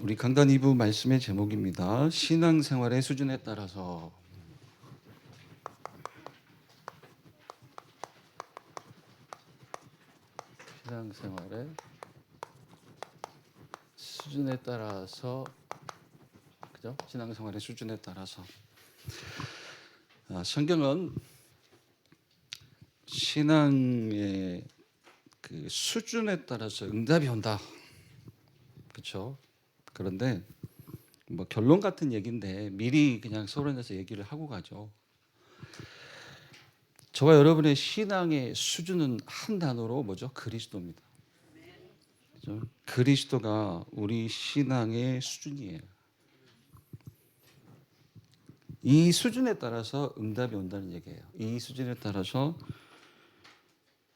우리 강단 2부 말씀의 제목입니다. 신앙생활의 수준에 따라서. 신앙생활의 수준에 따라서, 그죠? 신앙생활의 수준에 따라서. 성경은 신앙의 그 수준에 따라서 응답이 온다. 그렇죠? 그런데 뭐 결론 같은 얘기인데 미리 그냥 서론에서 얘기를 하고 가죠. 저와 여러분의 신앙의 수준은 한 단어로 뭐죠? 그리스도입니다. 그렇죠? 그리스도가 우리 신앙의 수준이에요. 이 수준에 따라서 응답이 온다는 얘기예요. 이 수준에 따라서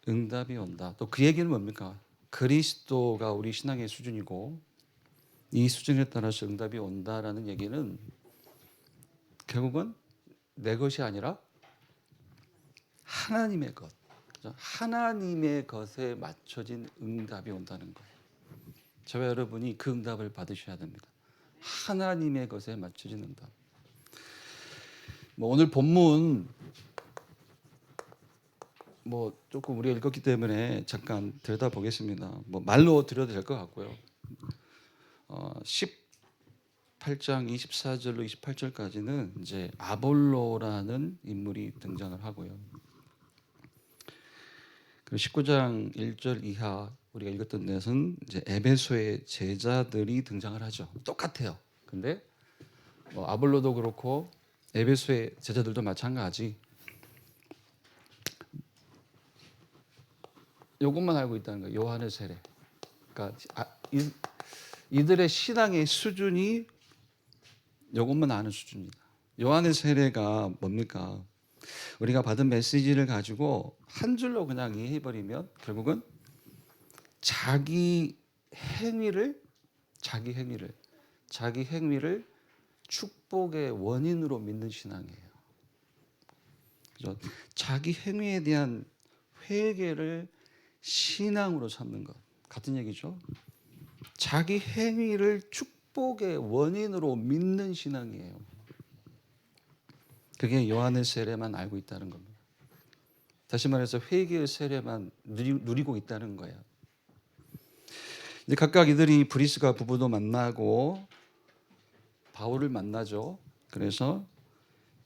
응답이 온다. 또 그 얘기는 뭡니까? 그리스도가 우리 신앙의 수준이고 이 수준에 따라서 응답이 온다라는 얘기는 결국은 내 것이 아니라 하나님의 것, 그렇죠? 하나님의 것에 맞춰진 응답이 온다는 거예요. 저와 여러분이 그 응답을 받으셔야 됩니다. 하나님의 것에 맞춰진 응답. 오늘 본문 조금 우리가 읽었기 때문에 잠깐 들여다보겠습니다. 말로 드려도 될 것 같고요. 18장 24절로 28절까지는 이제 아볼로라는 인물이 등장을 하고요. 그리고 19장 1절 이하 우리가 읽었던 데서는 이제 에베소의 제자들이 등장을 하죠. 똑같아요. 근데 아볼로도 그렇고 에베소의 제자들도 마찬가지. 이것만 알고 있다는 거예요. 요한의 세례. 그러니까 이들의 신앙의 수준이 이것만 아는 수준이다. 요한의 세례가 뭡니까? 우리가 받은 메시지를 가지고 한 줄로 그냥 이해해버리면 결국은 자기 행위를 축복의 원인으로 믿는 신앙이에요. 그죠? 자기 행위에 대한 회개를 신앙으로 삼는 것 같은 얘기죠. 자기 행위를 축복의 원인으로 믿는 신앙이에요. 그게 요한의 세례만 알고 있다는 겁니다. 다시 말해서 회개의 세례만 누리고 있다는 거예요. 이제 각각 이들이 브리스가 부부도 만나고 바울을 만나죠. 그래서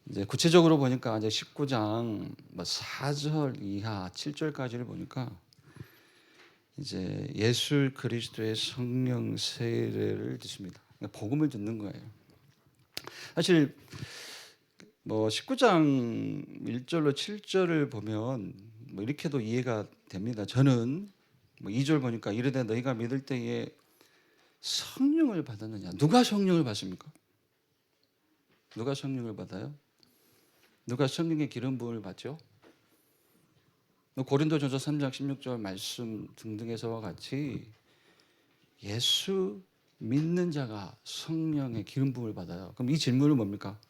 이제 구체적으로 보니까 이제 19장 4절 이하 7절까지를 보니까 이제 예수 그리스도의 성령 세례를 듣습니다. 복음을 듣는 거예요. 사실 19장 1절로 7절을 보면 이렇게도 이해가 됩니다. 저는 2절 보니까 이르되 너희가 믿을 때에 성령을 받았느냐. 누가 성령을 받습니까? 누가 성령을 받아요? 누가 성령의 기름 부음을 받죠? 고린도전서 3장 16절 말씀 등등에서와 같이 예수 믿는 자가 성령의 기름 부음을 받아요. 그럼 이 질문은 뭡니까?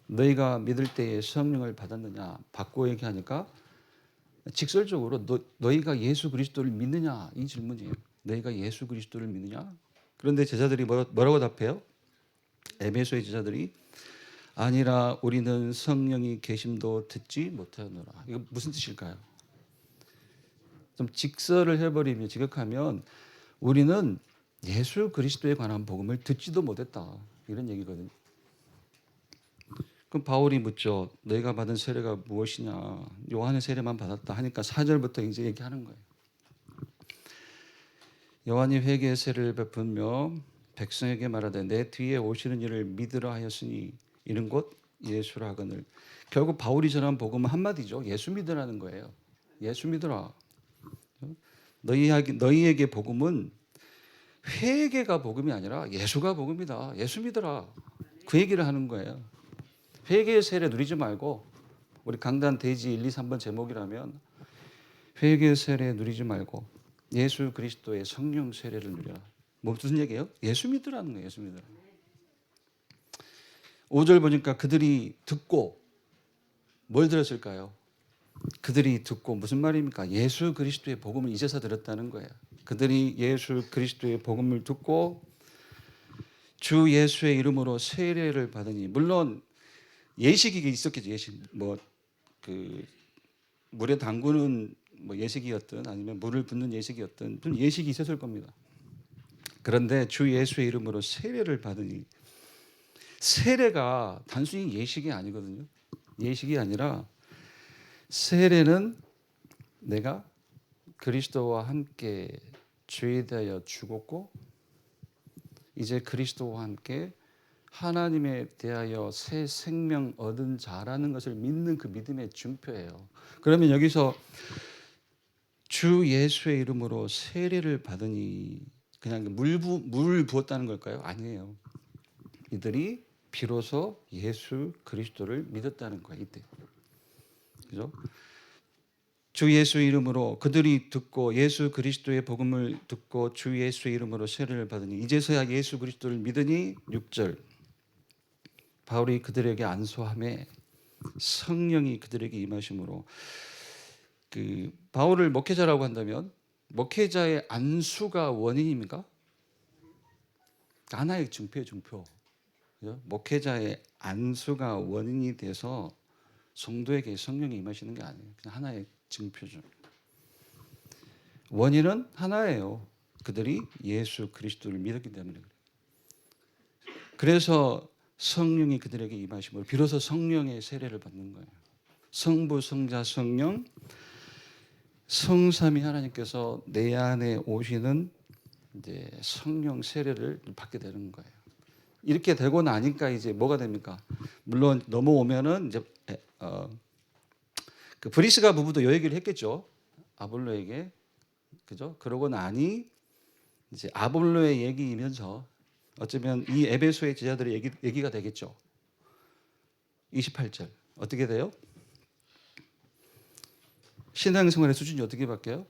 너희가 믿을 때에 성령을 받았느냐? 바꿔 얘기하니까 직설적으로 너희가 예수 그리스도를 믿느냐? 이 질문이에요. 너희가 예수 그리스도를 믿느냐? 그런데 제자들이 뭐라고 답해요? 에베소의 제자들이 아니라 우리는 성령이 계심도 듣지 못하노라. 이거 무슨 뜻일까요? 좀 직설을 해버리면 지극하면 우리는 예수 그리스도에 관한 복음을 듣지도 못했다. 이런 얘기거든요. 그럼 바울이 묻죠. 너희가 받은 세례가 무엇이냐. 요한의 세례만 받았다 하니까 4절부터 이제 얘기하는 거예요. 요한이 회개의 세례를 베풀며 백성에게 말하되 내 뒤에 오시는 이를 믿으라 하였으니 이는 곧 예수라 하거늘. 결국 바울이 전한 복음은 한마디죠. 예수 믿으라는 거예요. 예수 믿으라. 너희에게 복음은 회개가 복음이 아니라 예수가 복음이다. 예수 믿으라. 그 얘기를 하는 거예요. 회개의 세례 누리지 말고 우리 강단 대지 1, 2, 3번 제목이라면 회개의 세례 누리지 말고 예수 그리스도의 성령 세례를 누려라. 무슨 얘기예요? 예수 믿으라는 거예요. 예수 믿으라. 5절 보니까 그들이 듣고 뭘 들었을까요? 그들이 듣고 무슨 말입니까? 예수 그리스도의 복음을 이제서 들었다는 거예요. 그들이 예수 그리스도의 복음을 듣고 주 예수의 이름으로 세례를 받으니, 물론 예식이 있었겠죠. 예식 그 물에 담그는 예식이었든 아니면 물을 붓는 예식이었든 좀 예식이 있었을 겁니다. 그런데 주 예수의 이름으로 세례를 받으니, 세례가 단순히 예식이 아니거든요. 예식이 아니라 세례는 내가 그리스도와 함께 죄에 대하여 죽었고 이제 그리스도와 함께 하나님에 대하여 새 생명 얻은 자라는 것을 믿는 그 믿음의 증표예요. 그러면 여기서 주 예수의 이름으로 세례를 받으니 그냥 물 부었다는 걸까요? 아니에요. 이들이 비로소 예수 그리스도를 믿었다는 거예요. 이때. 그죠? 주 예수 이름으로 그들이 듣고 예수 그리스도의 복음을 듣고 주 예수의 이름으로 세례를 받으니 이제서야 예수 그리스도를 믿으니 6절 바울이 그들에게 안수하매 성령이 그들에게 임하심으로, 그 바울을 목회자라고 한다면 목회자의 안수가 원인입니까? 하나의 증표예요, 증표. 그죠? 목회자의 안수가 원인이 돼서 성도에게 성령이 임하시는 게 아니에요. 그냥 하나의 증표죠. 원인은 하나예요. 그들이 예수 그리스도를 믿었기 때문에 그래요. 그래서 성령이 그들에게 임하심으로 비로소 성령의 세례를 받는 거예요. 성부, 성자, 성령, 성삼위 하나님께서 내 안에 오시는 이제 성령 세례를 받게 되는 거예요. 이렇게 되고 나니까 이제 뭐가 됩니까? 물론 넘어오면은 이제 그 브리스가 부부도 요 얘기를 했겠죠. 아볼로에게. 그죠? 그러고 나니 이제 아볼로의 얘기이면서 어쩌면 이 에베소의 제자들의 얘기가 되겠죠. 28절. 어떻게 돼요? 신앙생활의 수준이 어떻게 바뀌어요?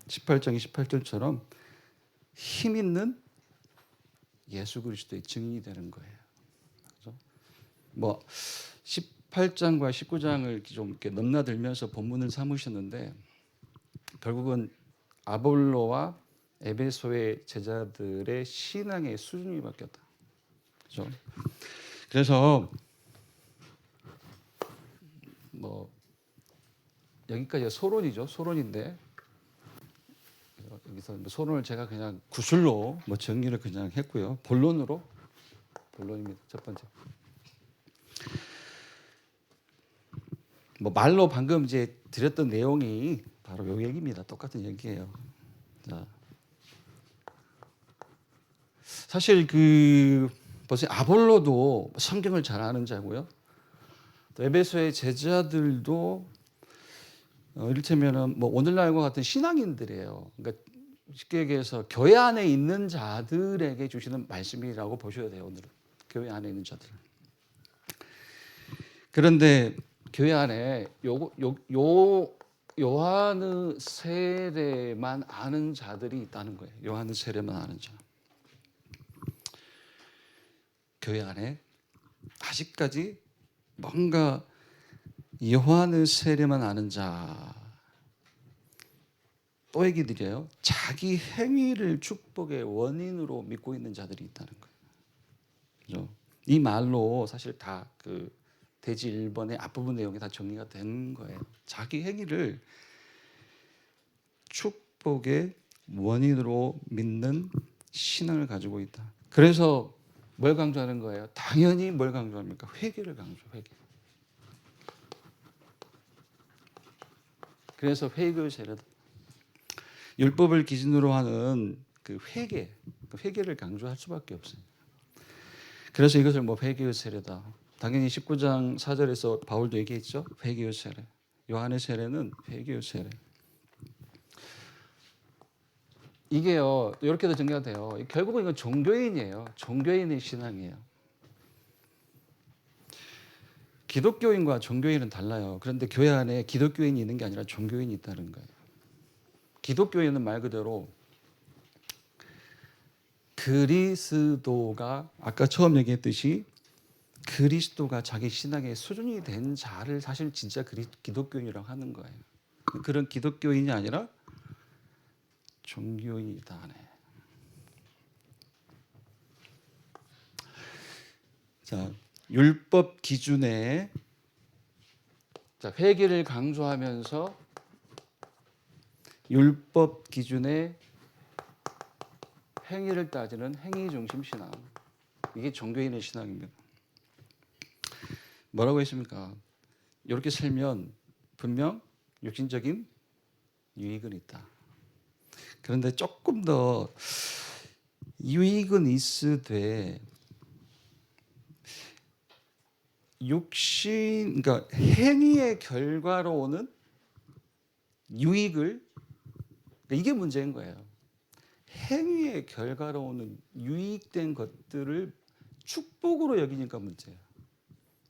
18장 28절처럼 힘 있는 예수 그리스도의 증인이 되는 거예요. 그렇죠? 18장과 19장을 좀 이렇게 넘나들면서 본문을 삼으셨는데 결국은 아볼로와 에베소의 제자들의 신앙의 수준이 바뀌었다. 그렇죠? 그래서 여기까지가 소론이죠. 소론인데 여기서 소론을 제가 그냥 구술로 정리를 그냥 했고요. 본론입니다. 첫 번째. 말로 방금 이제 드렸던 내용이 바로 요 얘기입니다. 똑같은 얘기예요. 자, 사실 벌써 아볼로도 성경을 잘 아는 자고요. 또 에베소의 제자들도 이를테면은 오늘날과 같은 신앙인들이에요. 그러니까 쉽게 얘기해서 교회 안에 있는 자들에게 주시는 말씀이라고 보셔야 돼요. 오늘은 교회 안에 있는 자들. 그런데 교회 안에 요한의 세례만 아는 자들이 있다는 거예요. 요한의 세례만 아는 자. 교회 안에 아직까지 뭔가 요한의 세례만 아는 자, 또 얘기 드려요. 자기 행위를 축복의 원인으로 믿고 있는 자들이 있다는 거예요. 그죠? 이 말로 사실 다 대지 1번의 앞부분 내용이 다 정리가 된 거예요. 자기 행위를 축복의 원인으로 믿는 신앙을 가지고 있다. 그래서 뭘 강조하는 거예요? 당연히 뭘 강조합니까? 회개를 회개. 그래서 회개의 세례다. 율법을 기준으로 하는 회개를 강조할 수밖에 없어요. 그래서 이것을 회개의 세례다. 당연히 19장 4절에서 바울도 얘기했죠. 회개의 세례. 요한의 세례는 회개의 세례. 이게요, 이렇게도 정리가 돼요. 결국은 이건 종교인이에요. 종교인의 신앙이에요. 기독교인과 종교인은 달라요. 그런데 교회 안에 기독교인이 있는 게 아니라 종교인이 있다는 거예요. 기독교인은 말 그대로 그리스도가 아까 처음 얘기했듯이 그리스도가 자기 신앙의 수준이 된 자를 사실 진짜 기독교인이라고 하는 거예요. 그런 기독교인이 아니라 종교인이다. 자, 율법 기준에 회개를 강조하면서 율법 기준에 행위를 따지는 행위 중심 신앙. 이게 종교인의 신앙입니다. 뭐라고 했습니까? 이렇게 살면 분명 육신적인 유익은 있다. 그런데 조금 더 유익은 있으되 그러니까 행위의 결과로 오는 유익을, 이게 문제인 거예요. 행위의 결과로 오는 유익된 것들을 축복으로 여기니까 문제예요.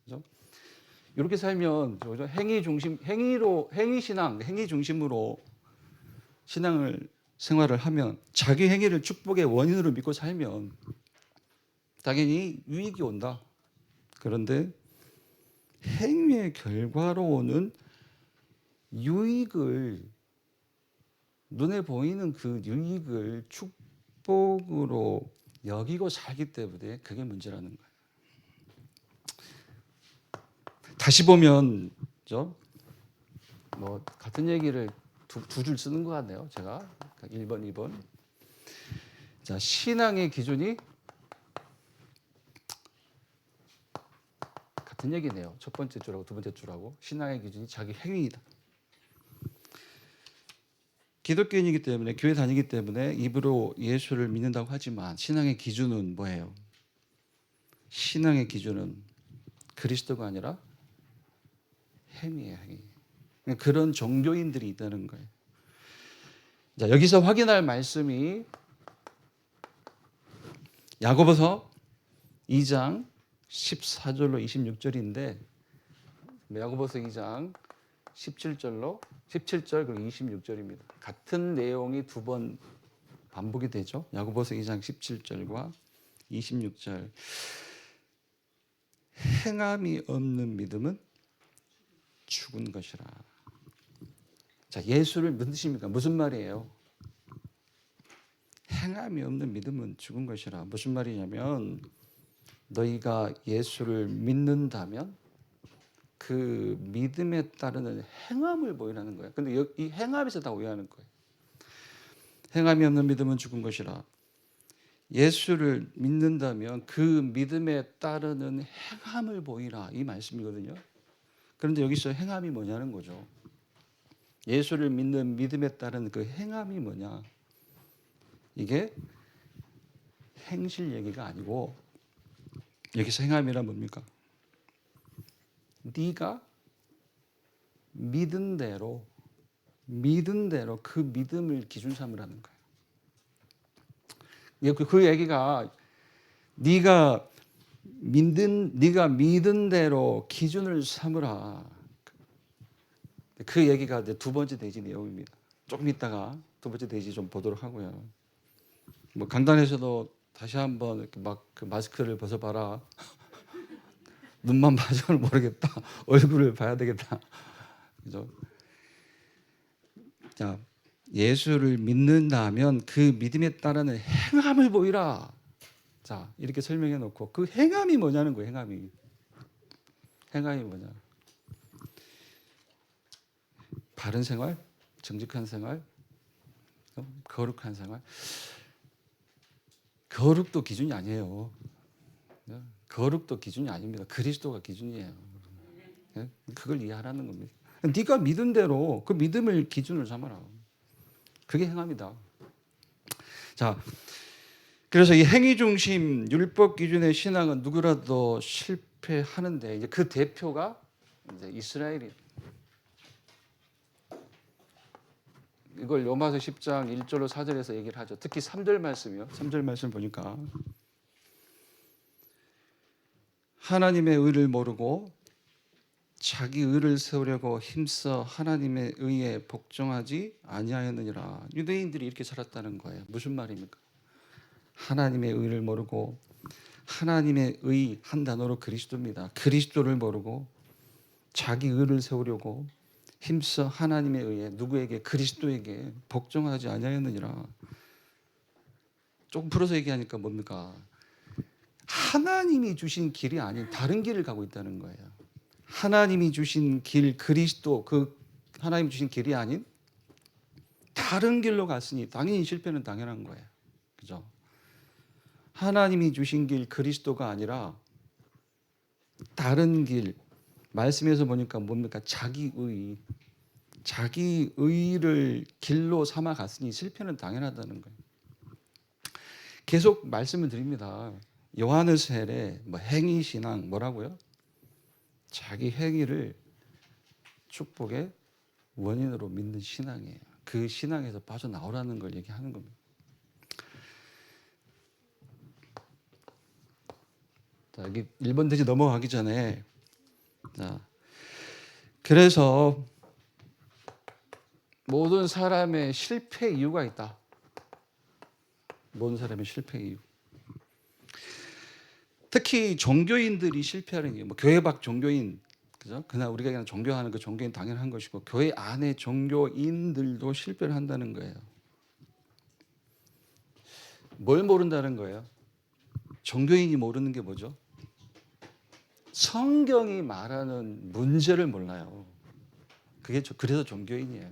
그죠? 이렇게 살면 행위 중심, 행위 신앙, 행위 중심으로 신앙을 생활을 하면 자기 행위를 축복의 원인으로 믿고 살면 당연히 유익이 온다. 그런데 행위의 결과로 오는 유익을, 눈에 보이는 그 유익을 축복으로 여기고 살기 때문에 그게 문제라는 거예요. 다시 보면 뭐 같은 얘기를 두 줄 쓰는 것 같네요. 제가 1번, 2번. 자, 신앙의 기준이 같은 얘기네요. 첫 번째 줄하고 두 번째 줄하고 신앙의 기준이 자기 행위이다. 기독교인이기 때문에, 교회 다니기 때문에 입으로 예수를 믿는다고 하지만 신앙의 기준은 뭐예요? 신앙의 기준은 그리스도가 아니라 행위예요. 행위. 그런 종교인들이 있다는 거예요. 자, 여기서 확인할 말씀이 야고보서 2장 14절로 26절인데 야고보서 2장 17절 그리고 26절입니다. 같은 내용이 두 번 반복이 되죠. 야고보서 2장 17절과 26절. 행함이 없는 믿음은 죽은 것이라. 자, 예수를 믿으십니까? 무슨 말이에요? 행함이 없는 믿음은 죽은 것이라. 무슨 말이냐면 너희가 예수를 믿는다면 그 믿음에 따르는 행함을 보이라는 거예요. 근데 이 행함에서 다 오해하는 거예요. 행함이 없는 믿음은 죽은 것이라. 예수를 믿는다면 그 믿음에 따르는 행함을 보이라, 이 말씀이거든요. 그런데 여기서 행함이 뭐냐는 거죠. 예수를 믿는 믿음에 따른 그 행함이 뭐냐? 이게 행실 얘기가 아니고 여기서 행함이란 뭡니까? 네가 믿은 대로 그 믿음을 기준 삼으라는 거예요. 그 얘기가 네가 믿은 대로 기준을 삼으라. 그 얘기가 두 번째 대지 내용입니다. 조금 있다가 두 번째 대지 좀 보도록 하고요. 뭐 강단에서도 다시 한번 이렇게 그 마스크를 벗어봐라. 눈만 봐서는 모르겠다. 얼굴을 봐야 되겠다. 그죠? 자, 예수를 믿는다면 그 믿음에 따르는 행함을 보이라. 자, 이렇게 설명해 놓고 그 행함이 뭐냐는 거예요. 행함이 뭐냐? 바른 생활, 정직한 생활, 거룩한 생활. 거룩도 기준이 아니에요. 거룩도 기준이 아닙니다. 그리스도가 기준이에요. 그걸 이해하라는 겁니다. 네가 믿은 대로 그 믿음을 기준으로 삼아라. 그게 행함이다. 자, 그래서 이 행위 중심 율법 기준의 신앙은 누구라도 실패하는데 이제 그 대표가 이제 이스라엘이. 이걸 로마서 10장 1절로 4절에서 얘기를 하죠. 특히 3절 말씀이요. 3절 말씀 보니까 하나님의 의를 모르고 자기 의를 세우려고 힘써 하나님의 의에 복종하지 아니하였느니라. 유대인들이 이렇게 살았다는 거예요. 무슨 말입니까? 하나님의 의를 모르고, 하나님의 의 한 단어로 그리스도입니다. 그리스도를 모르고 자기 의를 세우려고 힘써 하나님의 의에, 누구에게? 그리스도에게 복종하지 아니하였느니라. 조금 풀어서 얘기하니까 뭡니까? 하나님이 주신 길이 아닌 다른 길을 가고 있다는 거예요. 하나님이 주신 길 그리스도 그 하나님 주신 길이 아닌 다른 길로 갔으니 당연히 실패는 당연한 거예요. 그죠? 하나님이 주신 길 그리스도가 아니라 다른 길 말씀에서 보니까 뭡니까? 자기의를 길로 삼아 갔으니 실패는 당연하다는 거예요. 계속 말씀을 드립니다. 요하네 헬의 행위 신앙 뭐라고요? 자기 행위를 축복의 원인으로 믿는 신앙이에요. 그 신앙에서 빠져나오라는 걸 얘기하는 겁니다. 자, 여기 1번 대지 넘어가기 전에 자, 그래서 모든 사람의 실패 이유가 있다. 모든 사람의 실패 이유. 특히 종교인들이 실패하는 이유. 교회 밖 종교인, 그죠? 그냥 우리가 그냥 종교하는 그 종교인 당연한 것이고 교회 안에 종교인들도 실패를 한다는 거예요. 뭘 모른다는 거예요? 종교인이 모르는 게 뭐죠? 성경이 말하는 문제를 몰라요. 그래서 종교인이에요.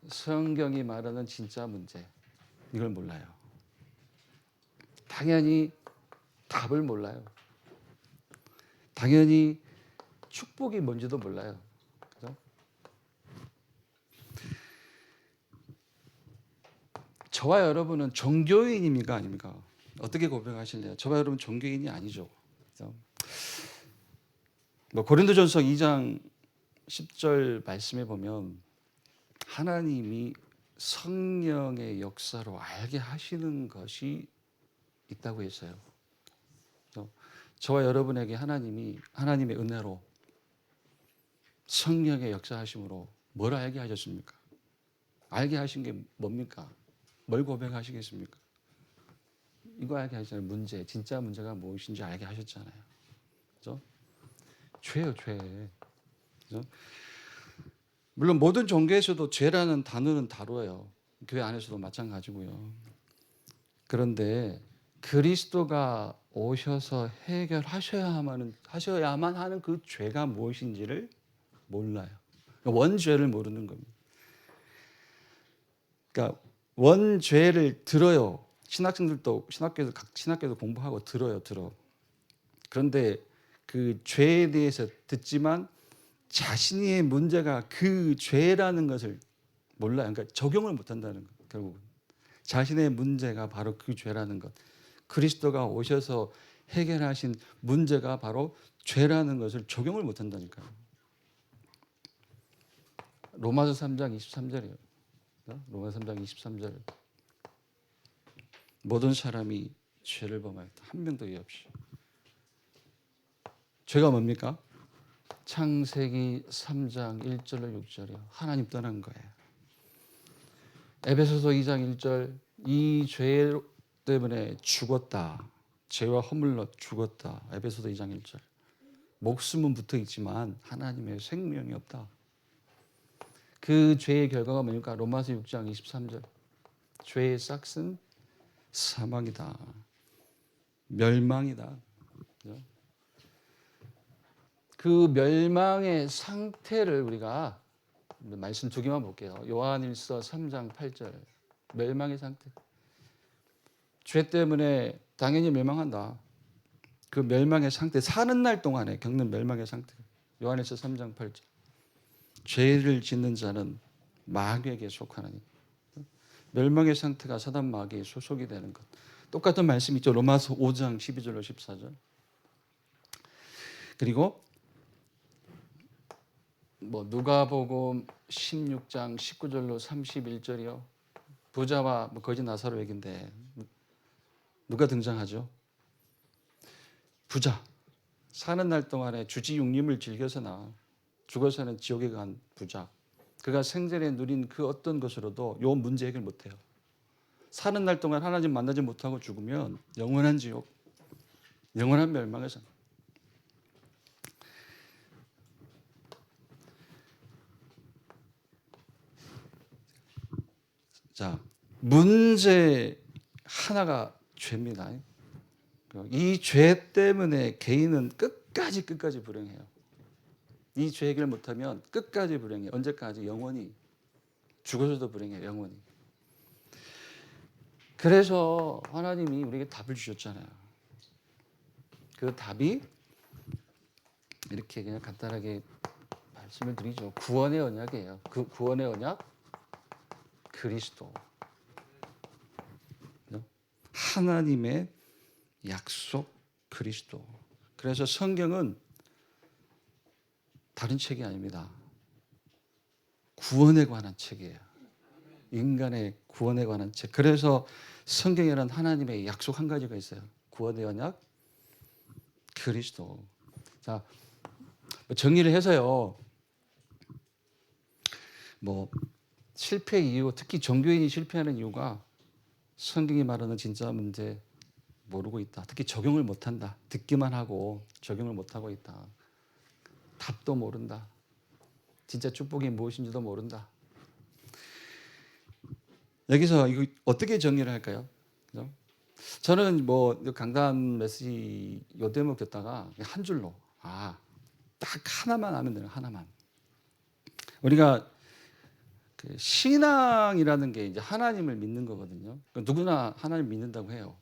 성경이 말하는 진짜 문제, 이걸 몰라요. 당연히 답을 몰라요. 당연히 축복이 뭔지도 몰라요. 그죠? 저와 여러분은 종교인입니까 아닙니까? 어떻게 고백하실래요? 저와 여러분 종교인이 아니죠. 그죠? 고린도전서 2장 10절 말씀에 보면 하나님이 성령의 역사로 알게 하시는 것이 있다고 했어요. 저와 여러분에게 하나님의 은혜로 성령의 역사하심으로 뭘 알게 하셨습니까? 알게 하신 게 뭡니까? 뭘 고백하시겠습니까? 이거 알게 하셨잖아요. 문제, 진짜 문제가 무엇인지 알게 하셨잖아요. 그죠? 죄요, 죄. 그죠? 물론 모든 종교에서도 죄라는 단어는 다뤄요. 교회 안에서도 마찬가지고요. 그런데 그리스도가 오셔서 해결하셔야만 하는 그 죄가 무엇인지를 몰라요. 원죄를 모르는 겁니다. 그러니까 원죄를 들어요. 신학생들도 각 신학교에서 공부하고 들어요. 그런데 그 죄에 대해서 듣지만 자신의 문제가 그 죄라는 것을 몰라요. 그러니까 적용을 못한다는 것. 결국은 자신의 문제가 바로 그 죄라는 것. 그리스도가 오셔서 해결하신 문제가 바로 죄라는 것을 적용을 못한다니까요. 로마서 3장 23절이에요. 로마서 3장 23절. 모든 사람이 죄를 범하였다. 한 명도 예 없이. 죄가 뭡니까? 창세기 3장 1절로 6절이요. 하나님 떠난 거예요. 에베소서 2장 1절. 이 죄 때문에 죽었다. 죄와 허물로 죽었다. 에베소서 2장 1절. 목숨은 붙어 있지만 하나님의 생명이 없다. 그 죄의 결과가 뭡니까? 로마서 6장 23절. 죄의 싹은 사망이다. 멸망이다. 그 멸망의 상태를 우리가 말씀 두 개만 볼게요. 요한일서 3장 8절. 멸망의 상태. 죄 때문에 당연히 멸망한다. 그 멸망의 상태, 사는 날 동안에 겪는 멸망의 상태. 요한일서 3장 8절. 죄를 짓는 자는 마귀에게 속하나니. 멸망의 상태가 사단 마귀의 소속이 되는 것. 똑같은 말씀 있죠. 로마서 5장 12절로 14절. 그리고 누가복음 16장 19절로 31절이요. 부자와 거지 나사로 얘긴데 누가 등장하죠? 부자. 사는 날 동안에 주지 육림을 즐겨서나 죽어서는 지옥에 간 부자. 그가 생전에 누린 그 어떤 것으로도 이 문제 해결 못해요. 사는 날 동안 하나님 만나지 못하고 죽으면 영원한 지옥, 영원한 멸망에서. 자, 문제 하나가 죄입니다. 이 죄 때문에 개인은 끝까지 불행해요. 이 죄 해결 못하면 끝까지 불행해요. 언제까지? 영원히. 죽어서도 불행해요. 영원히. 그래서 하나님이 우리에게 답을 주셨잖아요. 그 답이 이렇게 그냥 간단하게 말씀을 드리죠. 구원의 언약이에요. 그 구원의 언약, 그리스도. 하나님의 약속, 그리스도. 그래서 성경은 다른 책이 아닙니다. 구원에 관한 책이에요. 인간의 구원에 관한 책. 그래서 성경에는 하나님의 약속 한 가지가 있어요. 구원의 언약, 그리스도. 자, 정리를 해서요. 실패 이유, 특히 종교인이 실패하는 이유가 성경이 말하는 진짜 문제 모르고 있다. 특히 적용을 못한다. 듣기만 하고 적용을 못하고 있다. 답도 모른다. 진짜 축복이 무엇인지도 모른다. 여기서 이거 어떻게 정리를 할까요? 그죠? 저는 강단 메시지 요 대목 듣다가 한 줄로 딱 하나만 하면 돼요. 하나만. 우리가 그 신앙이라는 게 이제 하나님을 믿는 거거든요. 누구나 하나님 믿는다고 해요.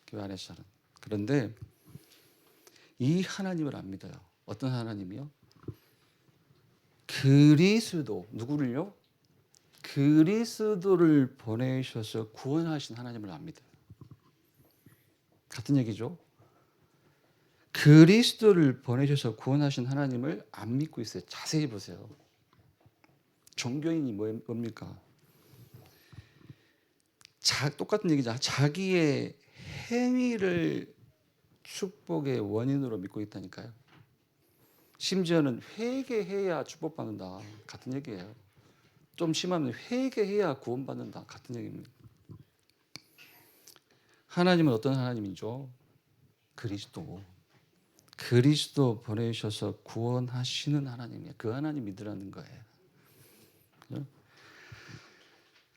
교회 안에서는. 그런데 이 하나님을 안 믿어요. 어떤 하나님이요? 그리스도. 누구를요? 그리스도를 보내셔서 구원하신 하나님을 안 믿어요. 같은 얘기죠. 그리스도를 보내셔서 구원하신 하나님을 안 믿고 있어요. 자세히 보세요. 종교인이 뭡니까? 똑같은 얘기죠. 자기의 행위를 축복의 원인으로 믿고 있다니까요. 심지어는 회개해야 축복받는다. 같은 얘기예요. 좀 심하면 회개해야 구원받는다. 같은 얘기입니다. 하나님은 어떤 하나님이죠? 그리스도. 그리스도 보내셔서 구원하시는 하나님이에요. 그 하나님 믿으라는 거예요.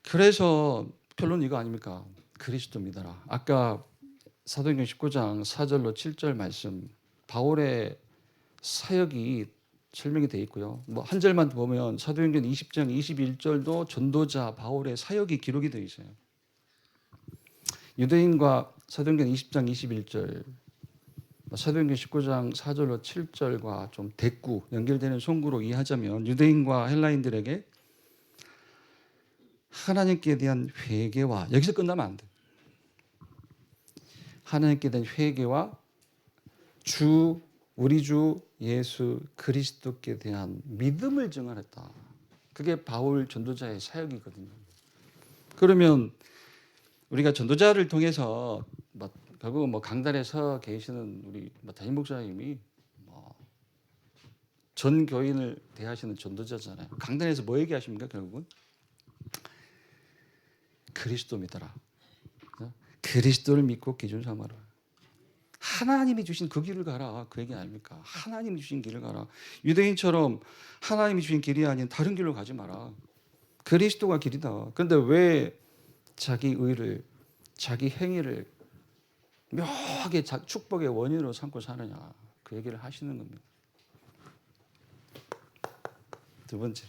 그래서 결론은 이거 아닙니까? 그리스도 믿어라. 아까 사도행전 19장 4절로 7절 말씀, 바울의 사역이 설명이 되어 있고요. 한 절만 보면 사도행전 20장 21절도 전도자 바울의 사역이 기록이 되어 있어요. 유대인과 사도행전 20장 21절, 사도행전 19장 4절로 7절과 좀 대꾸, 연결되는 송구로 이해하자면 유대인과 헬라인들에게 하나님께 대한 회개와, 여기서 끝나면 안 돼. 하나님께 대한 회개와 우리 주 예수 그리스도께 대한 믿음을 증언했다. 그게 바울 전도자의 사역이거든요. 그러면 우리가 전도자를 통해서 결국 강단에 서 계시는 우리 담임 목사님이 전 교인을 대하시는 전도자잖아요. 강단에서 뭐 얘기하십니까? 결국은 그리스도 믿어라. 그리스도를 믿고 기준 삼아라. 하나님이 주신 그 길을 가라. 그 얘기 아닙니까? 하나님이 주신 길을 가라. 유대인처럼 하나님이 주신 길이 아닌 다른 길로 가지 마라. 그리스도가 길이다. 그런데 왜 자기 의를, 자기 행위를 묘하게 축복의 원인으로 삼고 사느냐. 그 얘기를 하시는 겁니다. 두 번째.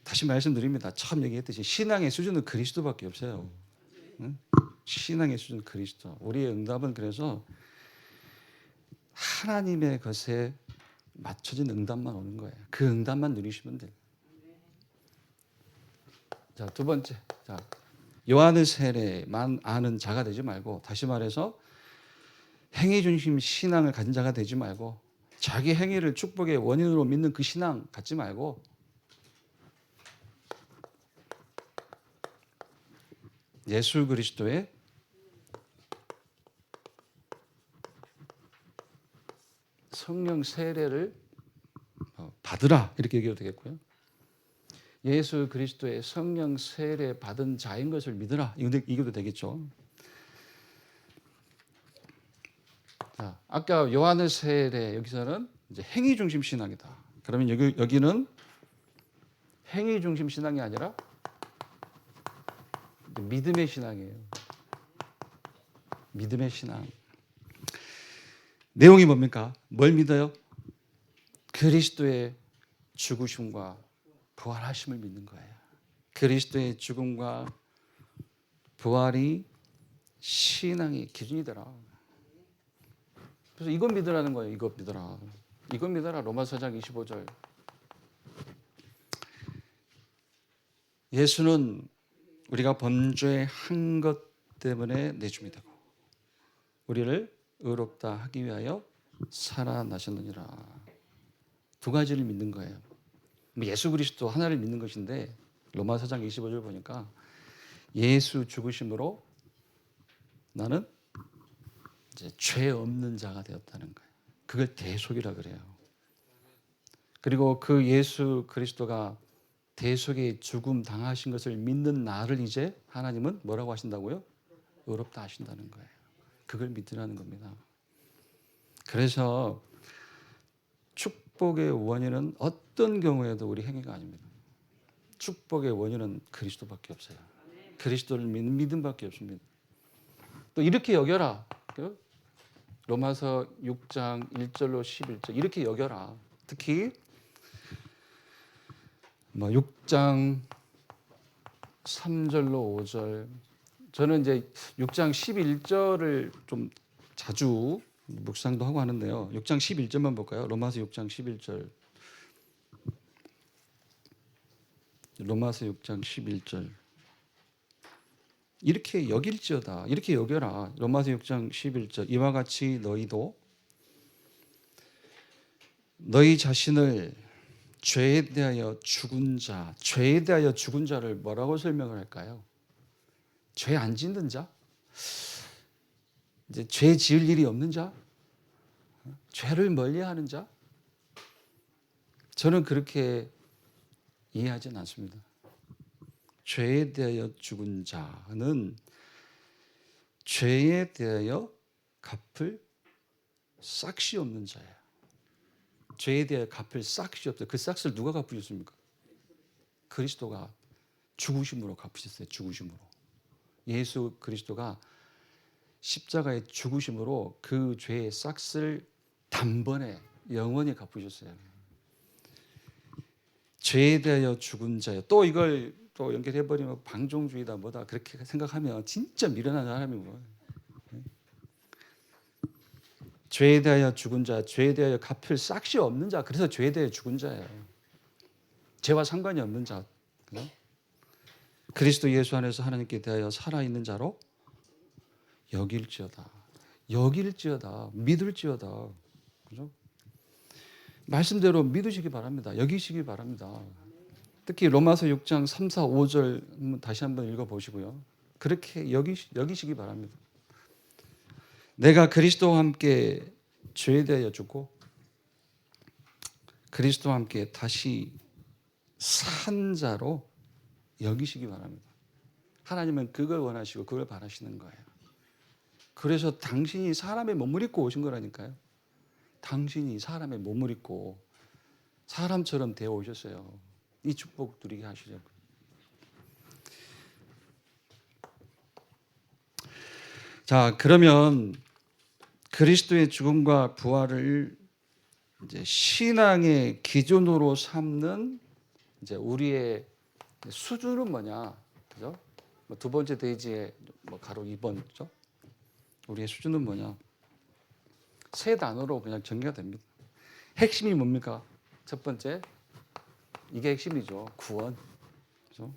다시 말씀드립니다. 처음 얘기했듯이 신앙의 수준은 그리스도밖에 없어요. 응? 신앙의 수준 그리스도. 우리의 응답은 그래서 하나님의 것에 맞춰진 응답만 오는 거예요. 그 응답만 누리시면 돼요. 자, 두 번째. 자, 요한의 세례만 아는 자가 되지 말고, 다시 말해서 행위 중심 신앙을 가진 자가 되지 말고, 자기 행위를 축복의 원인으로 믿는 그 신앙 갖지 말고, 예수 그리스도의 성령 세례를 받으라, 이렇게 얘기해도 되겠고요. 예수 그리스도의 성령 세례 받은 자인 것을 믿으라, 이것도 되겠죠. 자, 아까 요한의 세례, 여기서는 이제 행위 중심 신앙이다. 그러면 여기는 행위 중심 신앙이 아니라 믿음의 신앙이에요. 믿음의 신앙. 내용이 뭡니까? 뭘 믿어요? 그리스도의 죽으심과 부활하심을 믿는 거예요. 그리스도의 죽음과 부활이 신앙의 기준이더라. 그래서 이것 믿으라는 거예요. 이것 믿어라. 이것 믿어라. 로마서 4장 25절. 예수는 우리가 범죄한 것 때문에 내줌이 되고 우리를 의롭다 하기 위하여 살아나셨느니라. 두 가지를 믿는 거예요. 예수 그리스도 하나를 믿는 것인데 로마서 4장 25절 보니까 예수 죽으심으로 나는 이제 죄 없는 자가 되었다는 거예요. 그걸 대속이라 그래요. 그리고 그 예수 그리스도가 대속의 죽음 당하신 것을 믿는 나를 이제 하나님은 뭐라고 하신다고요? 의롭다 하신다는 거예요. 그걸 믿으라는 겁니다. 그래서 축복의 원인은 어떤 경우에도 우리 행위가 아닙니다. 축복의 원인은 그리스도밖에 없어요. 그리스도를 믿는 믿음밖에 없습니다. 또 이렇게 여겨라. 로마서 6장 1절로 11절 이렇게 여겨라. 특히 6장 3절로 5절 저는 이제 6장 11절을 좀 자주 묵상도 하고 하는데요. 6장 11절만 볼까요? 로마서 6장 11절. 로마서 6장 11절. 이렇게 여길지어다. 이렇게 여겨라. 로마서 6장 11절. 이와 같이 너희도 너희 자신을 죄에 대하여 죽은 자, 죄에 대하여 죽은 자를 뭐라고 설명을 할까요? 죄 안 짓는 자? 이제 죄 지을 일이 없는 자? 죄를 멀리하는 자? 저는 그렇게 이해하진 않습니다. 죄에 대하여 죽은 자는 죄에 대하여 갚을 싹시 없는 자예요. 죄에 대하여 갚을 싹시 없어요. 그 싹스를 누가 갚으셨습니까? 그리스도가 죽으심으로 갚으셨어요. 죽으심으로. 예수 그리스도가 십자가의 죽으심으로 그 죄의 싹스를 단번에 영원히 갚으셨어요. 죄에 대하여 죽은 자예요. 또 이걸 또 연결해버리면 방종주의다 뭐다 그렇게 생각하면 진짜 미련한 사람이고. 죄에 대하여 죽은 자, 죄에 대하여 갚을 싹시 없는 자, 그래서 죄에 대하여 죽은 자예요. 죄와 상관이 없는 자. 그죠? 그리스도 예수 안에서 하나님께 대하여 살아있는 자로 여길지어다. 여길지어다. 믿을지어다. 그죠? 말씀대로 믿으시기 바랍니다. 여기시기 바랍니다. 특히 로마서 6장 3, 4, 5절 다시 한번 읽어보시고요. 그렇게 여기시기 바랍니다. 내가 그리스도와 함께 죄에 대하여 죽고 그리스도와 함께 다시 산 자로 여기시기 바랍니다. 하나님은 그걸 원하시고 그걸 바라시는 거예요. 그래서 당신이 사람의 몸을 입고 오신 거라니까요. 당신이 사람의 몸을 입고 사람처럼 되어 오셨어요. 이 축복 누리게 하시려고. 자, 그러면 그리스도의 죽음과 부활을 이제 신앙의 기준으로 삼는 이제 우리의 수준은 뭐냐, 그죠? 두 번째 페이지에 가로 2번죠. 우리의 수준은 뭐냐? 세 단어로 그냥 정리가 됩니다. 핵심이 뭡니까? 첫 번째, 이게 핵심이죠. 구원. 그죠?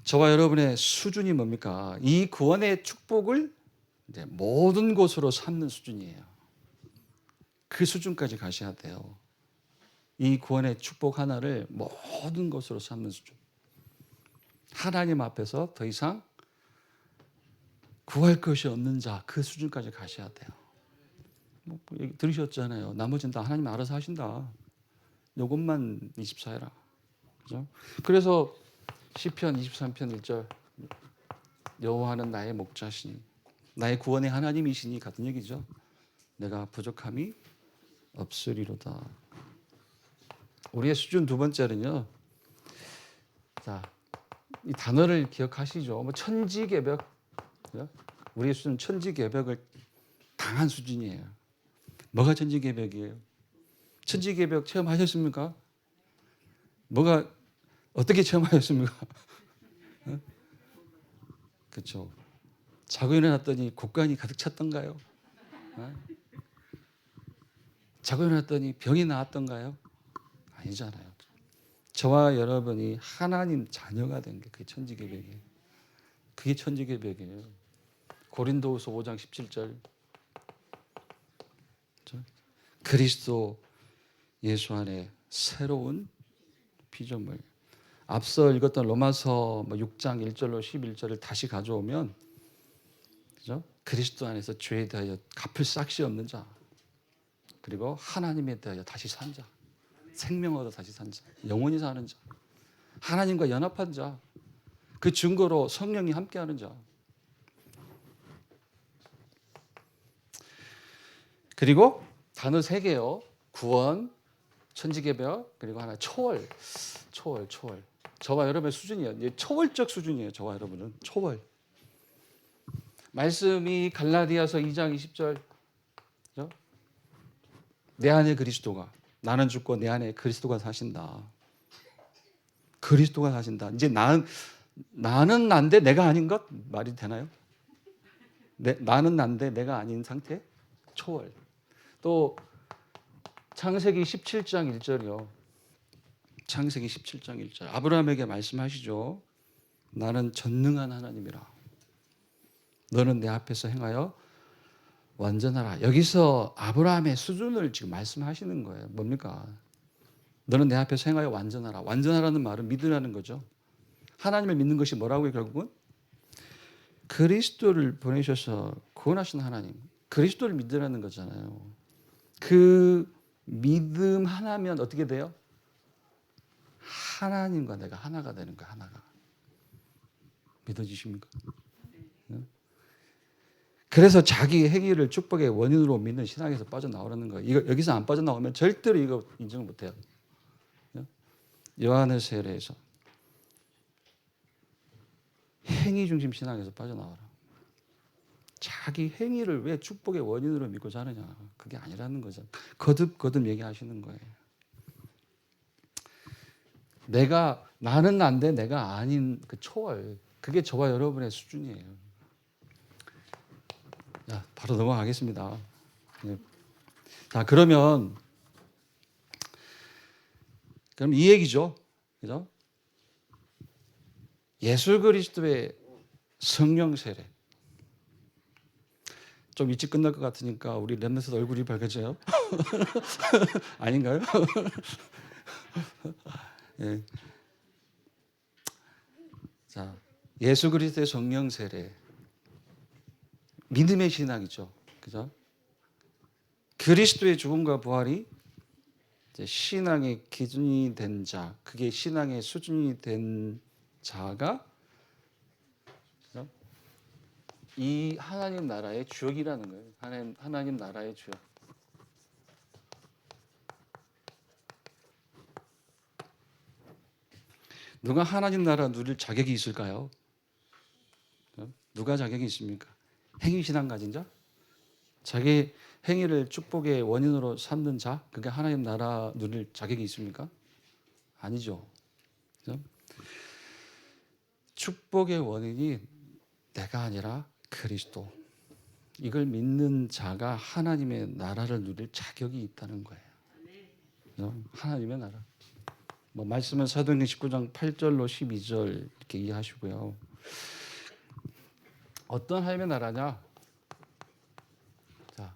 저와 여러분의 수준이 뭡니까? 이 구원의 축복을 이제 모든 곳으로 삼는 수준이에요. 그 수준까지 가셔야 돼요. 이 구원의 축복 하나를 모든 것으로 삼는 수준. 하나님 앞에서 더 이상 구할 것이 없는 자, 그 수준까지 가셔야 돼요. 들으셨잖아요. 나머지는 다 하나님 알아서 하신다. 요것만 24해라. 그죠? 그래서 시편 23편 1절 여호와는 나의 목자시니 나의 구원의 하나님이시니 같은 얘기죠. 내가 부족함이 없으리로다. 우리의 수준 두 번째는요. 자, 이 단어를 기억하시죠? 천지개벽. 그죠? 우리의 수준은 천지개벽을 당한 수준이에요. 뭐가 천지개벽이에요? 천지개벽 체험하셨습니까? 뭐가 어떻게 체험하셨습니까? 그렇죠. 자고 일어났더니 곡간이 가득 찼던가요? 자고 일어났더니 병이 나았던가요? 아니잖아요. 저와 여러분이 하나님 자녀가 된 게 그게 천지개벽이에요. 그게 천지개벽이에요. 고린도후서 5장 17절. 그리스도 예수 안에 새로운 피조물. 앞서 읽었던 로마서 6장 1절로 11절을 다시 가져오면, 그죠? 그리스도 안에서 죄에 대하여 갚을 싹시 없는 자, 그리고 하나님에 대하여 다시 산 자, 생명 얻어 다시 산 자, 영원히 사는 자, 하나님과 연합한 자, 그 증거로 성령이 함께하는 자. 그리고 단어 3개요. 구원, 천지개벽, 그리고 하나 초월. 저와 여러분의 수준이에요. 이제 초월적 수준이에요. 저와 여러분은 초월. 말씀이 갈라디아서 2장 20절. 그죠? 내 안에 그리스도가, 나는 죽고 내 안에 그리스도가 사신다. 그리스도가 사신다. 이제 나는 난데 내가 아닌 것 말이 되나요? 나는 난데 내가 아닌 상태? 초월. 또 창세기 17장 1절이요. 창세기 17장 1절. 아브라함에게 말씀하시죠. 나는 전능한 하나님이라. 너는 내 앞에서 행하여 완전하라. 여기서 아브라함의 수준을 지금 말씀하시는 거예요. 뭡니까? 너는 내 앞에서 행하여 완전하라. 완전하라는 말은 믿으라는 거죠. 하나님을 믿는 것이 뭐라고요? 결국은 그리스도를 보내셔서 구원하신 하나님, 그리스도를 믿으라는 거잖아요. 그 믿음 하나면 어떻게 돼요? 하나님과 내가 하나가 되는 거야. 하나가. 믿어지십니까? 그래서 자기 행위를 축복의 원인으로 믿는 신앙에서 빠져나오라는 거예요. 이거 여기서 안 빠져나오면 절대로 이거 인정을 못해요. 요한의 세례에서 행위 중심 신앙에서 빠져나와라. 자기 행위를 왜 축복의 원인으로 믿고 자느냐. 그게 아니라는 거죠. 거듭 얘기하시는 거예요. 나는 난데 내가 아닌 그 초월. 그게 저와 여러분의 수준이에요. 자, 바로 넘어가겠습니다. 자, 그럼 이 얘기죠. 그죠? 예수 그리스도의 성령 세례. 좀 일찍 끝날 것 같으니까 우리 렘넌트 얼굴이 밝아져요? 아닌가요? 예. 자, 예수 그리스도의 성령 세례. 믿음의 신앙이죠. 그죠? 그리스도의 죽음과 부활이 이제 신앙의 기준이 된 자, 그게 신앙의 수준이 된 자가 이 하나님 나라의 주역이라는 거예요. 하나님 나라의 주역. 누가 하나님 나라 누릴 자격이 있을까요? 누가 자격이 있습니까? 행위신앙 가진 자? 자기 행위를 축복의 원인으로 삼는 자? 그게 하나님 나라 누릴 자격이 있습니까? 아니죠. 그죠? 축복의 원인이 내가 아니라 그리스도. 이걸 믿는 자가 하나님의 나라를 누릴 자격이 있다는 거예요. 그죠? 하나님의 나라. 말씀은 사도행전 19장 8절로 12절 이렇게 이해하시고요. 어떤 하나님의 나라냐? 자,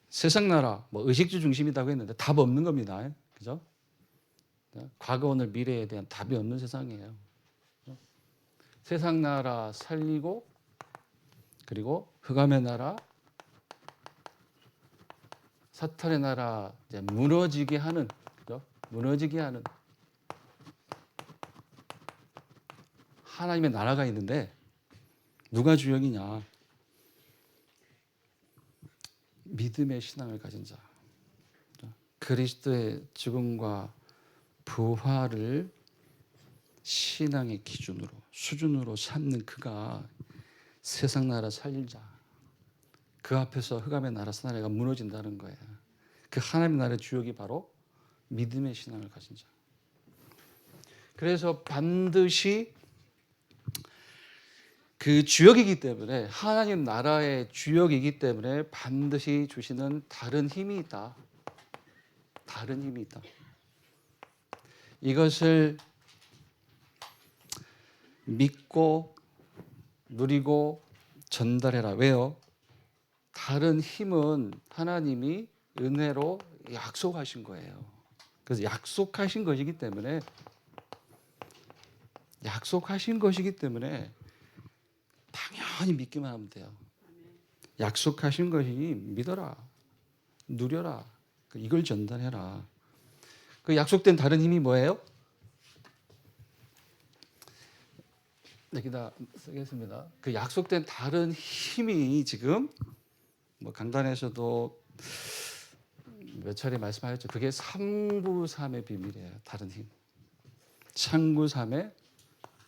세상 나라, 의식주 중심이라고 했는데 답 없는 겁니다. 그죠? 과거, 오늘, 미래에 대한 답이 없는 세상이에요. 세상 나라 살리고, 그리고 흑암의 나라, 사탄의 나라 이제 무너지게 하는, 그죠? 무너지게 하는 하나님의 나라가 있는데 누가 주역이냐? 믿음의 신앙을 가진 자. 그리스도의 죽음과 부활을 신앙의 기준으로, 수준으로 삼는 그가 세상 나라 살릴 자. 그 앞에서 흑암의 나라 사나이가 무너진다는 거예요. 그 하나님의 나라의 주역이 바로 믿음의 신앙을 가진 자. 그래서 반드시 그 주역이기 때문에, 하나님 나라의 주역이기 때문에 반드시 주시는 다른 힘이 있다. 다른 힘이 있다. 이것을 믿고 누리고 전달해라. 왜요? 다른 힘은 하나님이 은혜로 약속하신 거예요. 그래서 약속하신 것이기 때문에 당연히 믿기만 하면 돼요. 약속하신 것이니 믿어라, 누려라, 이걸 전달해라. 그 약속된 다른 힘이 뭐예요? 여기다 쓰겠습니다. 그 약속된 다른 힘이 지금 뭐 강단에서도 몇 차례 말씀하셨죠. 그게 393의 비밀이에요. 다른 힘. 393의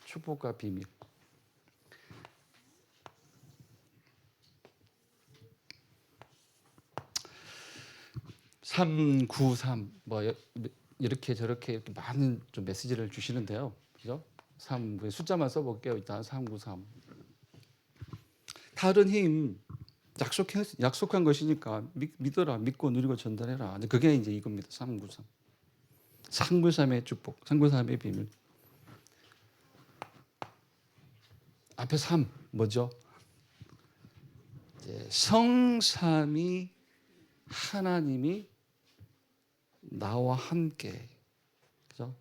축복과 비밀. 393 뭐 이렇게 저렇게 이렇게 많은 좀 메시지를 주시는데요. 그죠? 3 숫자만 써볼게요. 일단 393. 다른 힘 약속한 것이니까 믿어라, 믿고 누리고 전달해라. 그게 이제 이겁니다. 393. 393의 축복, 393의 비밀. 앞에 3 뭐죠? 이제 성삼위 하나님이 나와 함께, 그죠?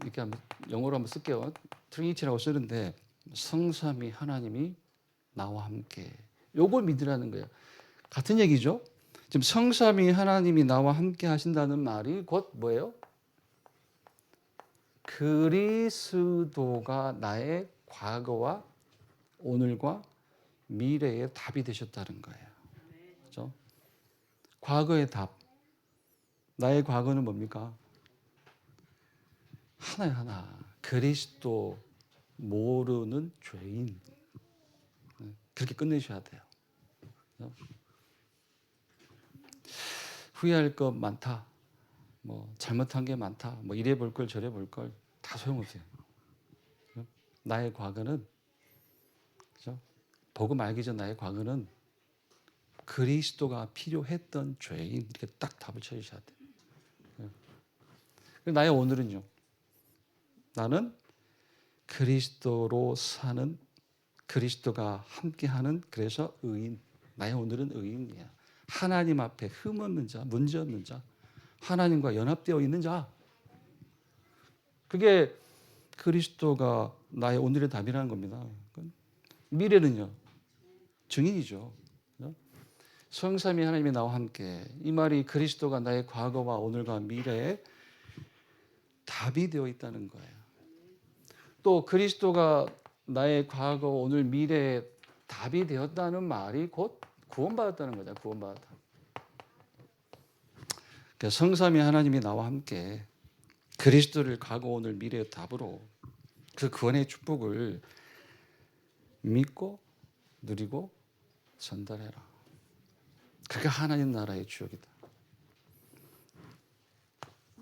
이렇게 한번 영어로 한번 쓸게요. 트리니티라고 쓰는데 성삼위 하나님이 나와 함께. 요걸 믿으라는 거예요. 같은 얘기죠. 지금 성삼위 하나님이 나와 함께 하신다는 말이 곧 뭐예요? 그리스도가 나의 과거와 오늘과 미래의 답이 되셨다는 거예요. 그렇죠? 과거의 답. 나의 과거는 뭡니까? 하나. 그리스도 모르는 죄인. 그렇게 끝내셔야 돼요. 후회할 것 많다. 뭐 잘못한 게 많다. 뭐 이래 볼 걸 저래 볼 걸 다 소용없어요. 나의 과거는, 그죠? 복음 알기 전 나의 과거는 그리스도가 필요했던 죄인. 이렇게 딱 답을 쳐주셔야 돼요. 나의 오늘은요. 나는 그리스도로 사는, 그리스도가 함께하는, 그래서 의인. 나의 오늘은 의인이야. 하나님 앞에 흠없는 자, 문제 없는 자, 하나님과 연합되어 있는 자. 그게 그리스도가 나의 오늘의 답이라는 겁니다. 미래는요, 증인이죠. 성삼위 하나님이 나와 함께. 이 말이 그리스도가 나의 과거와 오늘과 미래에 답이 되어 있다는 거예요. 또 그리스도가 나의 과거, 오늘, 미래에 답이 되었다는 말이 곧 구원받았다는 거죠. 구원받았다. 그러니까 성삼위 하나님이 나와 함께 그리스도를 과거, 오늘, 미래의 답으로 그 구원의 축복을 믿고 누리고 전달해라. 그게 하나님 나라의 주역이다.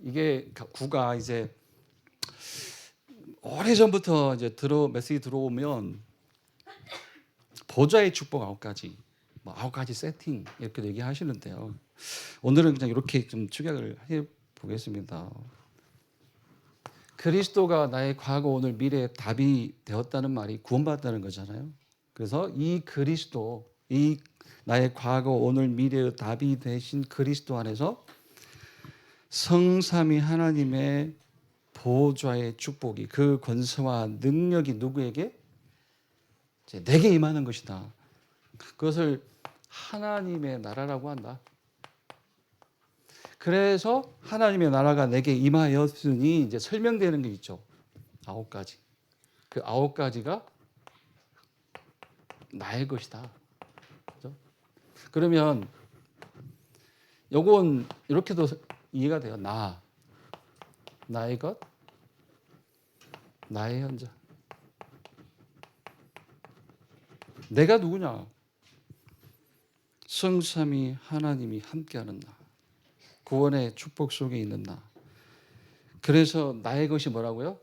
이게 구가 이제 오래전부터 이제 메시지 들어오면 보좌의 축복 9가지, 뭐 9가지 세팅 이렇게 얘기하시는데요. 오늘은 그냥 이렇게 좀 축약을 해 보겠습니다. 그리스도가 나의 과거, 오늘, 미래의 답이 되었다는 말이 구원받았다는 거잖아요. 그래서 이 그리스도, 이 나의 과거, 오늘, 미래의 답이 되신 그리스도 안에서 성삼위 하나님의 보좌의 축복이, 그 권세와 능력이 누구에게? 내게 임하는 것이다. 그것을 하나님의 나라라고 한다. 그래서 하나님의 나라가 내게 임하였으니 이제 설명되는 게 있죠. 9가지. 그 9가지가 나의 것이다. 그렇죠? 그러면 요건 이렇게도 이해가 돼요. 나의 것, 나의 현재. 내가 누구냐? 성삼위 하나님이 함께하는 나, 구원의 축복 속에 있는 나. 그래서 나의 것이 뭐라고요?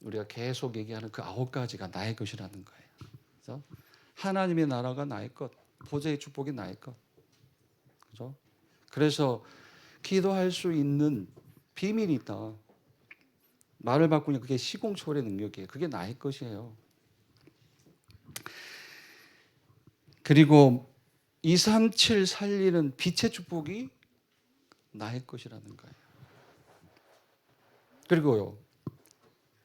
우리가 계속 얘기하는 그 9가지가 나의 것이라는 거예요. 그래서 하나님의 나라가 나의 것, 보좌의 축복이 나의 것. 그죠? 그래서 기도할 수 있는 비밀이 있다. 말을 바꾸니 그게 시공초월의 능력이에요. 그게 나의 것이에요. 그리고 237 살리는 빛의 축복이 나의 것이라는 거예요. 그리고요,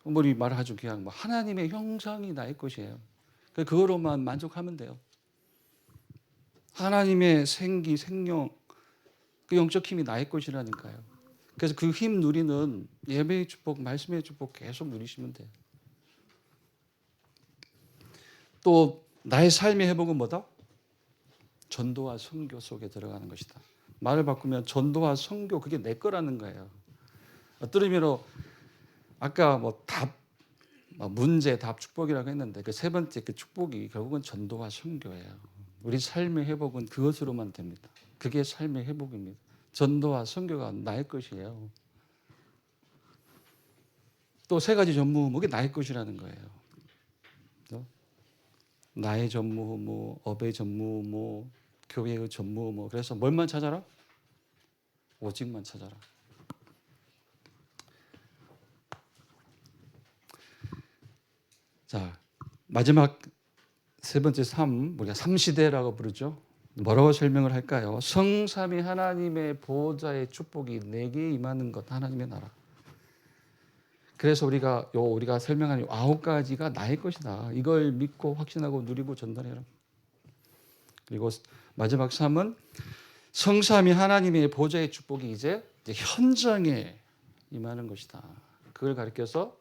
우리 말 아주 그냥 하나님의 형상이 나의 것이에요. 그거로만 만족하면 돼요. 하나님의 생기, 생명, 그 영적 힘이 나의 것이라니까요. 그래서 그 힘 누리는 예배의 축복, 말씀의 축복 계속 누리시면 돼요. 또 나의 삶의 회복은 뭐다? 전도와 선교 속에 들어가는 것이다. 말을 바꾸면 전도와 선교, 그게 내 거라는 거예요. 어떤 의미로 아까 문제, 답, 축복이라고 했는데 그 세 번째 그 축복이 결국은 전도와 선교예요. 우리 삶의 회복은 그것으로만 됩니다. 그게 삶의 회복입니다. 전도와 선교가 나의 것이에요. 또 세 가지 전무후무, 그게 나의 것이라는 거예요. 나의 전무후무, 업의 전무후무, 교회의 전무후무. 그래서 뭘만 찾아라? 오직만 찾아라. 자, 마지막 세 번째 우리가 3시대라고 부르죠. 뭐라고 설명을 할까요? 성삼위 하나님의 보호자의 축복이 내게 임하는 것, 하나님의 나라. 그래서 우리가 설명한 9가지가 나의 것이다. 이걸 믿고 확신하고 누리고 전달해라. 그리고 마지막 3은 성삼위 하나님의 보호자의 축복이 이제 현장에 임하는 것이다. 그걸 가리켜서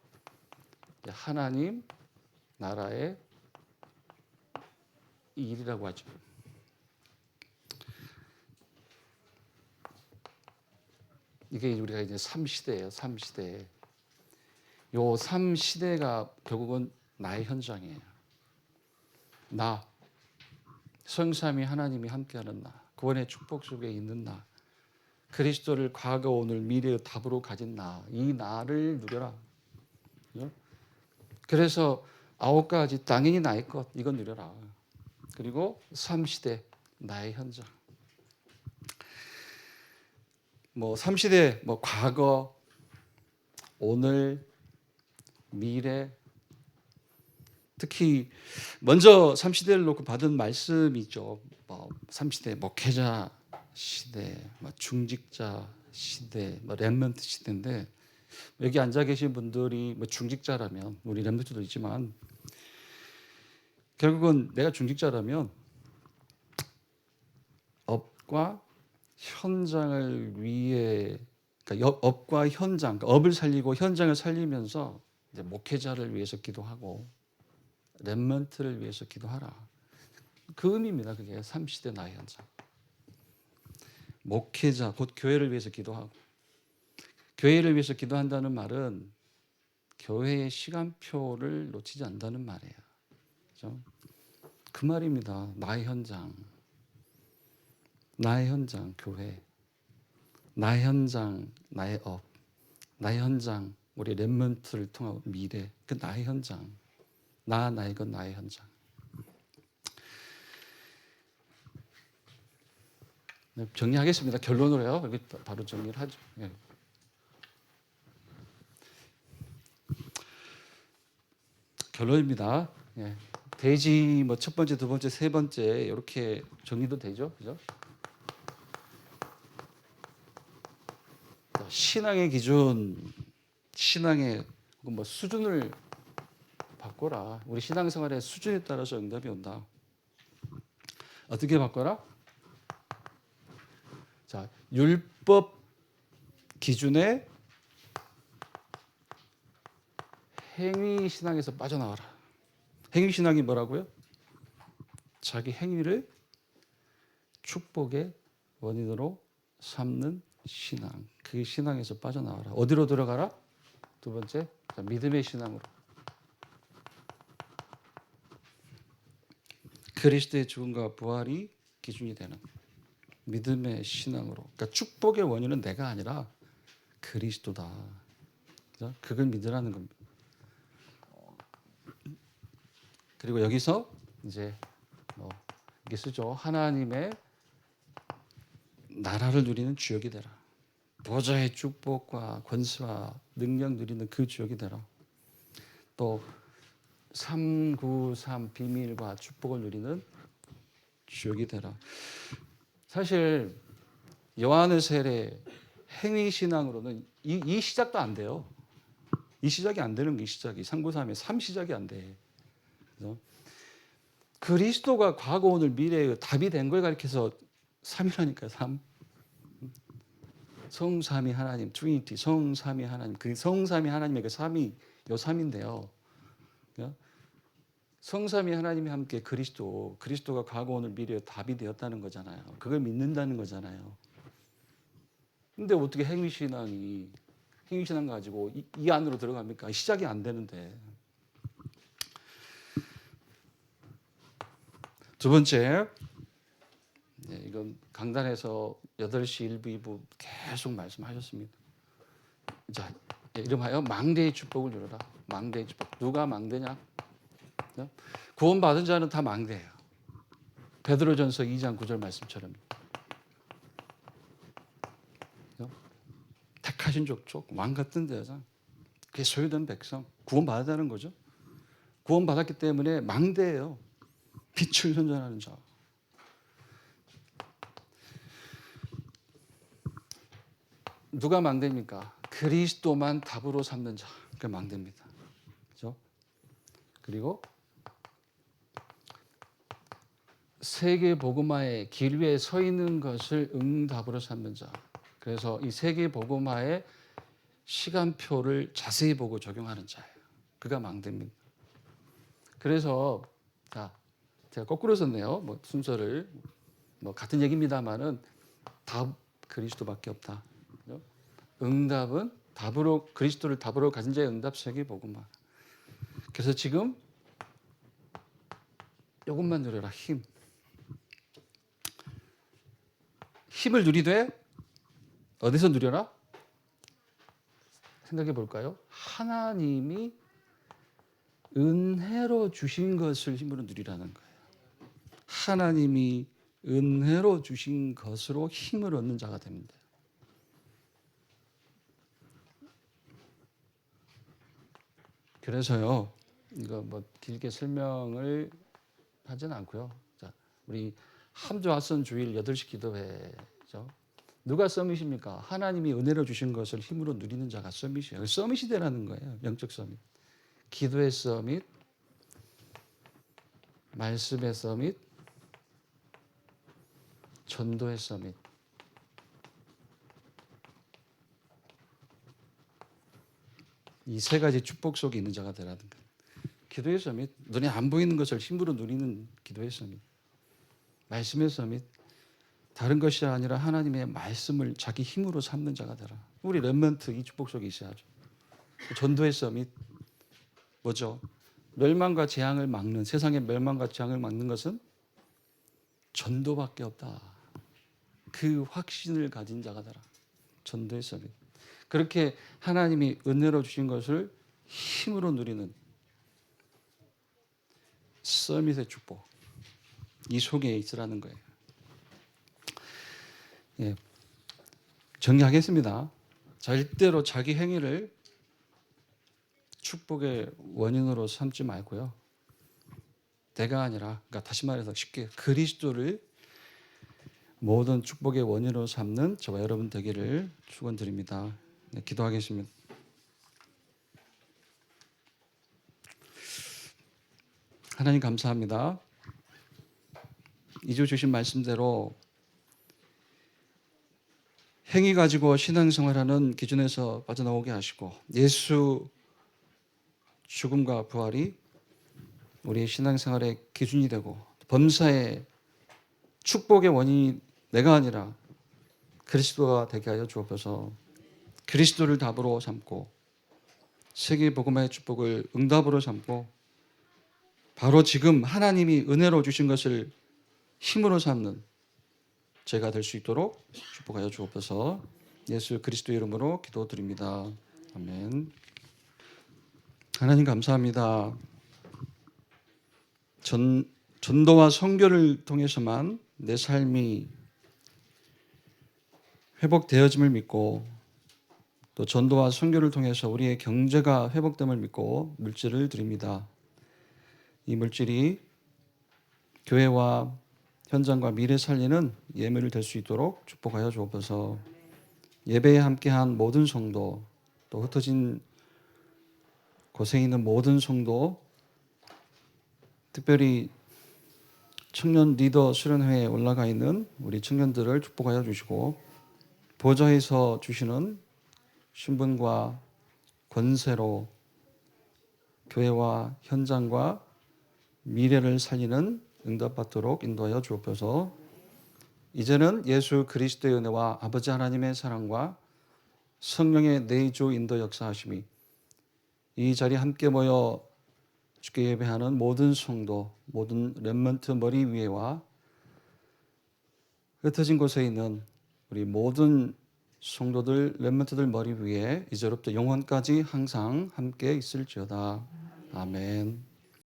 하나님 나라의 일이라고 하죠. 이게 우리가 이제 3시대예요. 3시대. 요 3시대가 결국은 나의 현장이에요. 나, 성삼위 하나님이 함께하는 나, 구원의 축복 속에 있는 나, 그리스도를 과거, 오늘, 미래의 답으로 가진 나, 이 나를 누려라. 그래서 9가지 당연히 나의 것, 이건 누려라. 그리고 3시대 나의 현장. 3시대 과거, 오늘, 미래. 특히 먼저 3시대를 놓고 받은 말씀이 있죠. 3시대 목회자 시대, 중직자 시대, 렘넌트 시대인데 여기 앉아 계신 분들이 중직자라면 우리 렘넌트도 있지만 결국은 내가 중직자라면 업과 현장을 위해, 그러니까 업과 현장, 업을 살리고 현장을 살리면서 이제 목회자를 위해서 기도하고 렘넌트를 위해서 기도하라. 그 의미입니다. 그게 3시대 나의 현장. 목회자, 곧 교회를 위해서 기도하고, 교회를 위해서 기도한다는 말은 교회의 시간표를 놓치지 않는다는 말이에요. 그렇죠? 그 말입니다. 나의 현장. 나의 현장, 교회. 나의 현장, 나의 업. 나의 현장, 우리 렘넌트를 통한 미래. 그 나의 현장. 나의 것, 나의 현장. 정리하겠습니다. 결론으로요. 여기 바로 정리를 하죠. 예. 결론입니다. 예. 돼지 첫 번째, 두 번째, 세 번째 이렇게 정리도 되죠, 그죠? 신앙의 기준, 신앙의 수준을 바꿔라. 우리 신앙생활의 수준에 따라서 응답이 온다. 어떻게 바꿔라? 자, 율법 기준의 행위 신앙에서 빠져나와라. 행위 신앙이 뭐라고요? 자기 행위를 축복의 원인으로 삼는 신앙. 그 신앙에서 빠져나와라. 어디로 들어가라? 두 번째, 믿음의 신앙으로. 그리스도의 죽음과 부활이 기준이 되는 믿음의 신앙으로. 그러니까 축복의 원인은 내가 아니라 그리스도다. 그죠? 그걸 믿으라는 겁니다. 그리고 여기서 이제 이게 쓰죠. 하나님의 나라를 누리는 주역이 되라. 보좌의 축복과 권세와 능력 누리는 그 주역이 되라. 또 393 비밀과 축복을 누리는 주역이 되라. 사실 요한의 세례 행위 신앙으로는 이 시작도 안 돼요. 이 시작이 안 되는 게 이 시작이 393의 3 시작이 안 돼. 그래서 그리스도가 과거 오늘 미래의 답이 된 걸 가리켜서 3이라니까요. 3. 성삼위 하나님, 트리니티, 성삼위 하나님. 그 성삼위 하나님의 그 3이 요 3인데요. 성삼위 하나님이 함께 그리스도가 과거 오늘 미래의 답이 되었다는 거잖아요. 그걸 믿는다는 거잖아요. 근데 어떻게 행위신앙 가지고 이 안으로 들어갑니까? 시작이 안 되는데. 두 번째, 이건 강단에서 8시 1부 2부 계속 말씀하셨습니다. 자, 이름하여 망대의 축복을 누려라. 망대의 축복. 누가 망대냐? 구원받은 자는 다 망대예요. 베드로전서 2장 9절 말씀처럼. 택하신 족속, 왕 같은 대상, 그게 소유된 백성, 구원받았다는 거죠. 구원받았기 때문에 망대예요. 빛을 선전하는 자. 누가 망대입니까? 그리스도만 답으로 삼는 자. 그게 망대입니다. 그렇죠? 그리고 세계 복음화의 길 위에 서 있는 것을 응답으로 삼는 자. 그래서 이 세계 복음화의 시간표를 자세히 보고 적용하는 자예요. 그가 망대입니다. 그래서 제가 거꾸로 썼네요. 순서를 같은 얘기입니다만은 답 그리스도밖에 없다. 그렇죠? 응답은 답으로 그리스도를 답으로 가진 자의 응답 세계 복음화. 그래서 지금 이것만 누려라. 힘을 누리되 어디서 누려라? 생각해 볼까요? 하나님이 은혜로 주신 것을 힘으로 누리라는 거예요. 하나님이 은혜로 주신 것으로 힘을 얻는 자가 됩니다. 그래서요, 이거 길게 설명을 하진 않고요. 자, 우리 함조아선 주일 8시 기도회죠. 누가 서밋입니까? 하나님이 은혜로 주신 것을 힘으로 누리는 자가 서밋이에요. 서밋이 되라는 거예요. 영적 서밋. 기도의 서밋, 말씀의 서밋, 전도의 서밋. 이 세 가지 축복 속에 있는 자가 되라는 거예요. 기도의 서밋, 눈에 안 보이는 것을 힘으로 누리는 기도의 서밋. 말씀의 서밋, 다른 것이 아니라 하나님의 말씀을 자기 힘으로 삼는 자가 되라. 우리 렘넌트 이 축복 속에 있어야죠. 전도의 서밋, 뭐죠? 멸망과 재앙을 막는, 세상의 멸망과 재앙을 막는 것은 전도밖에 없다. 그 확신을 가진 자가 되라. 전도의 서밋. 그렇게 하나님이 은혜로 주신 것을 힘으로 누리는 서밋의 축복. 이 속에 있으라는 거예요. 예. 정리하겠습니다. 절대로 자기 행위를 축복의 원인으로 삼지 말고요. 내가 아니라, 그러니까 다시 말해서 쉽게 그리스도를 모든 축복의 원인으로 삼는 저와 여러분 되기를 축원드립니다. 네, 기도하겠습니다. 하나님 감사합니다. 2주 주신 말씀대로 행위 가지고 신앙생활하는 기준에서 빠져나오게 하시고 예수 죽음과 부활이 우리의 신앙생활의 기준이 되고 범사의 축복의 원인이 내가 아니라 그리스도가 되게 하여 주옵소서. 그리스도를 답으로 삼고 세계 복음화의 축복을 응답으로 삼고 바로 지금 하나님이 은혜로 주신 것을 힘으로 삼는 제가 될 수 있도록 축복하여 주옵소서. 예수 그리스도의 이름으로 기도드립니다. 아멘. 하나님 감사합니다. 전도와 선교를 통해서만 내 삶이 회복되어짐을 믿고, 또 전도와 선교를 통해서 우리의 경제가 회복됨을 믿고 물질을 드립니다. 이 물질이 교회와 현장과 미래 살리는 예물이 될 수 있도록 축복하여 주옵소서. 예배에 함께한 모든 성도, 또 흩어진 곳에 있는 모든 성도, 특별히 청년 리더 수련회에 올라가 있는 우리 청년들을 축복하여 주시고, 보좌에서 주시는 신분과 권세로 교회와 현장과 미래를 살리는 응답받도록 인도하여 주옵소서. 이제는 예수 그리스도의 은혜와 아버지 하나님의 사랑과 성령의 내주 인도 역사하심이 이 자리에 함께 모여 주께 예배하는 모든 성도, 모든 렘넌트 머리 위에와 흩어진 곳에 있는 우리 모든 성도들, 렘넌트들 머리 위에 이제로부터 영원까지 항상 함께 있을지어다. 아멘.